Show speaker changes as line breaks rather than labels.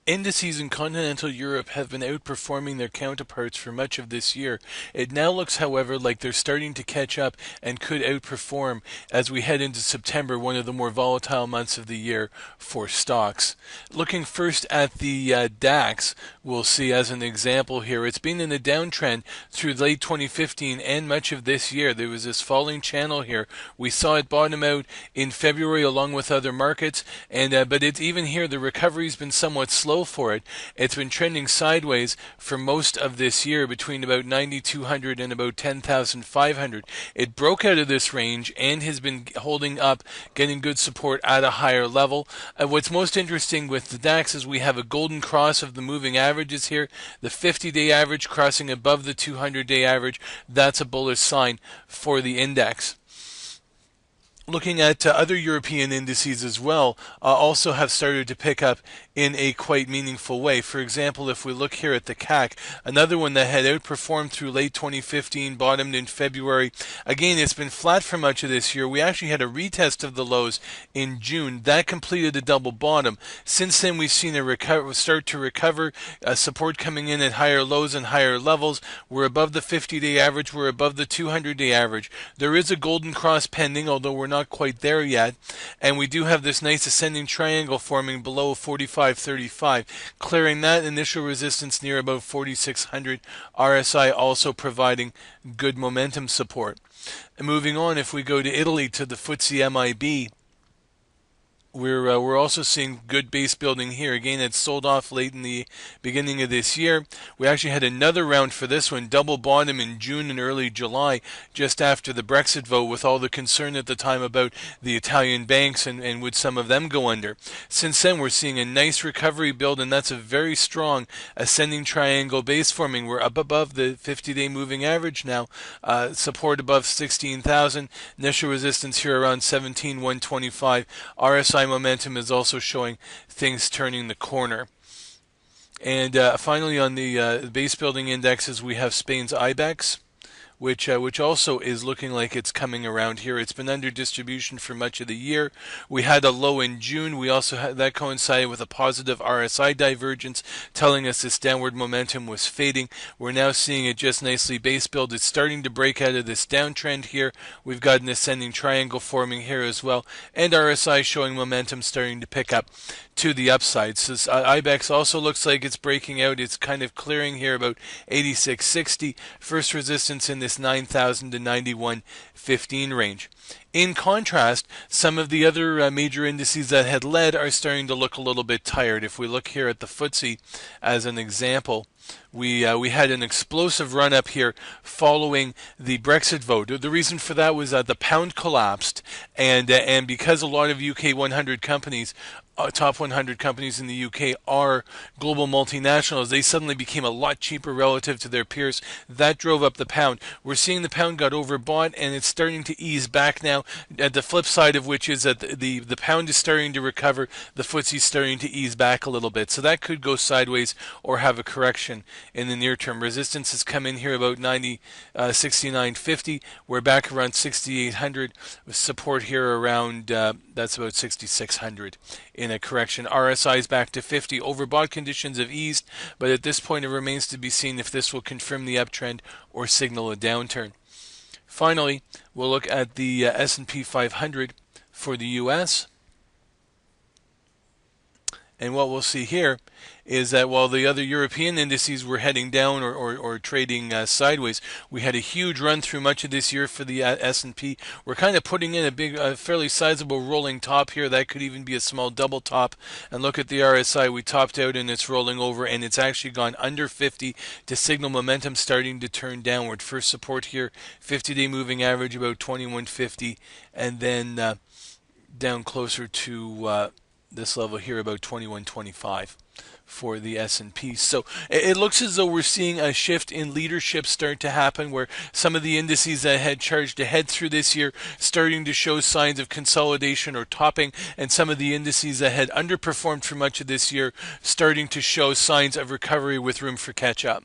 Indices in continental Europe have been outperforming their counterparts for much of this year. It now looks, however, like they're starting to catch up and could outperform as we head into September, one of the more volatile months of the year for stocks. Looking first at the DAX, we'll see as an example here, it's been in a downtrend through late 2015 and much of this year. There was this falling channel here. We saw it bottom out in February along with other markets, and but it's even here the recovery's been somewhat slow for it. It's been trending sideways for most of this year between about 9,200 and about 10,500. It broke out of this range and has been holding up, getting good support at a higher level. What's most interesting with the DAX is we have a golden cross of the moving averages here. The 50-day average crossing above the 200-day average. That's a bullish sign for the index. Looking at other European indices as well, also have started to pick up in a quite meaningful way. For example, if we look here at the CAC, another one that had outperformed through late 2015, bottomed in February. Again, it's been flat for much of this year. We actually had a retest of the lows in June. That completed a double bottom. Since then, we've seen a start to recover, support coming in at higher lows and higher levels. We're above the 50-day average. We're above the 200-day average. There is a golden cross pending, although we're not quite there yet, and we do have this nice ascending triangle forming below 45.35, clearing that initial resistance near about 4600. RSI also providing good momentum support. And moving on, if we go to Italy to the FTSEMIB, we're also seeing good base building here. Again, it sold off late in the beginning of this year. We actually had another round for this one, double bottom in June and early July, just after the Brexit vote, with all the concern at the time about the Italian banks and would some of them go under. Since then, we're seeing a nice recovery build, and that's a very strong ascending triangle base forming. We're up above the 50-day moving average now, support above 16,000, initial resistance here around 17,125. RSI momentum is also showing things turning the corner. And finally, on the base building indexes, we have Spain's IBEX, which also is looking like it's coming around here. It's been under distribution for much of the year. We had a low in June. We also had that coincided with a positive RSI divergence, telling us this downward momentum was fading. We're now seeing it just nicely base build. It's starting to break out of this downtrend here. We've got an ascending triangle forming here as well, and RSI showing momentum starting to pick up to the upside. So IBEX also looks like it's breaking out. It's kind of clearing here about 86.60. First resistance in this 9,000 to 91.15 range. In contrast, some of the other major indices that had led are starting to look a little bit tired. If we look here at the FTSE as an example, we had an explosive run up here following the Brexit vote. The reason for that was that the pound collapsed, and because a lot of UK 100 companies, top 100 companies in the UK are global multinationals, they suddenly became a lot cheaper relative to their peers. That drove up the pound. We're seeing the pound got overbought, and it's starting to ease back now. At the flip side of which is that the pound is starting to recover, the FTSE is starting to ease back a little bit. So that could go sideways or have a correction in the near term. Resistance has come in here about 69.50. We're back around 6,800. With support here around that's about 6,600 in a correction. RSI is back to 50. Overbought conditions have eased, but at this point it remains to be seen if this will confirm the uptrend or signal a downturn. Finally, we'll look at the S&P 500 for the US. And what we'll see here is that while the other European indices were heading down or trading sideways, we had a huge run through much of this year for the S&P. We're kind of putting in a fairly sizable rolling top here. That could even be a small double top. And look at the RSI. We topped out and it's rolling over, and it's actually gone under 50 to signal momentum starting to turn downward. First support here, 50-day moving average about 2150, and then down closer to this level here about 2125 for the S&P. So it looks as though we're seeing a shift in leadership start to happen, where some of the indices that had charged ahead through this year starting to show signs of consolidation or topping, and some of the indices that had underperformed for much of this year starting to show signs of recovery with room for catch-up.